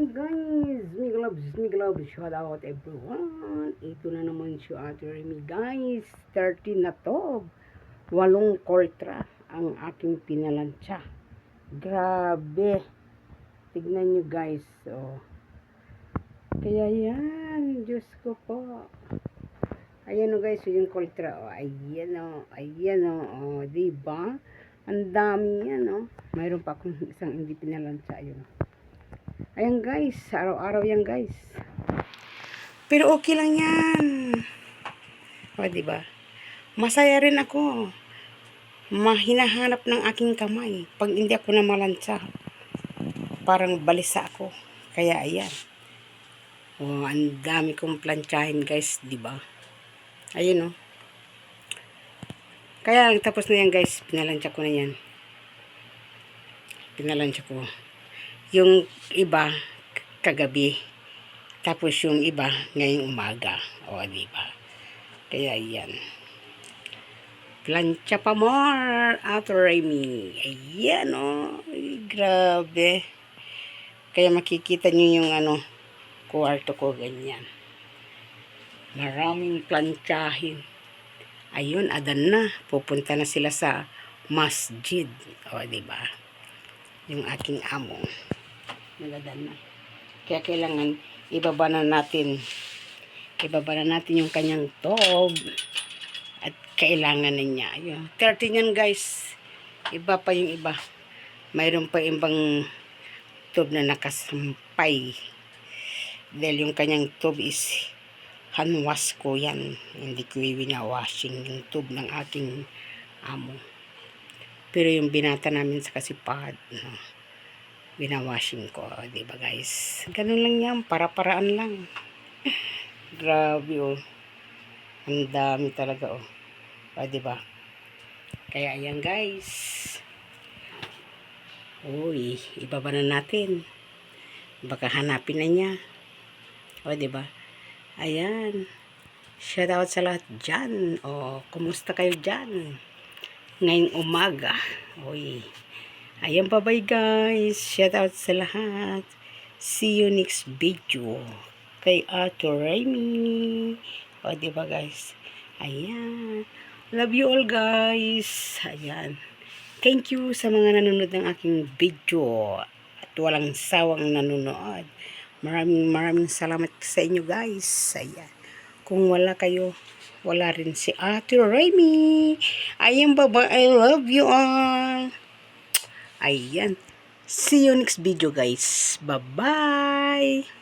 Guys, mig loves, shout out everyone. Ito na naman si Ate Remy guys. 13 na to. 8 koltra ang aking pinalansya. Grabe. Tignan nyo guys. Oh. Kaya yan, Diyos ko po. Ayan o guys, yung koltra. Oh, ayan o, ayan o. Oh, diba? Ang dami yan o. Mayroon pa akong isang hindi pinalansya. Ayun. Ayan guys, araw-araw yan guys. Pero okay lang yan. O, diba? Masaya rin ako. Mahinahanap ng aking kamay. Pag hindi ako na malansa, parang balisa ako. Kaya ayan. O, ang dami kong plantsahin guys, diba? Ayun o. Kaya tapos na yan guys, pinalansya ko na yan. Pinalansya ko. Yung iba, kagabi. Tapos yung iba, ngayong umaga. O, diba? Kaya yan. Plancha pa more, Ate Remy. Ayan, o. Ay, grabe. Kaya makikita nyo yung kwarto ko, ganyan. Maraming plantsahin. Ayun, adan na. Pupunta na sila sa masjid. O, diba? Yung aking amo. Nagadan na. Kaya kailangan ibaba na natin yung kanyang tub. At kailangan na niya. Ayun. 13 yan guys. Iba pa yung iba. Mayroon pa ibang tub na nakasampay. Dahil yung kanyang tub is handwash ko yan. Hindi ko wina-washing yung tub ng aking amo. Pero yung binata namin sa kasipad, binawashing ko, diba guys? Ganun lang yan, para-paraan lang. Grabe oh. Ang dami talaga oh. O, diba? Kaya ayan guys. Uy, ibaba na natin. Baka hanapin na niya. O, diba? Ayan. Shout out sa lahat dyan. O, kumusta kayo dyan? Ngayong umaga. Uy. Ayan, bye-bye guys. Shout out sa lahat. See you next video. Kay Ate Remy. O, diba guys? Ayan. Love you all guys. Ayan. Thank you sa mga nanonood ng aking video. At walang sawang nanonood. Maraming salamat sa inyo guys. Ayan. Kung wala kayo, wala rin si Ate Remy. Ayan, bye-bye. I love you all. Ayan. See you next video guys. Bye-bye.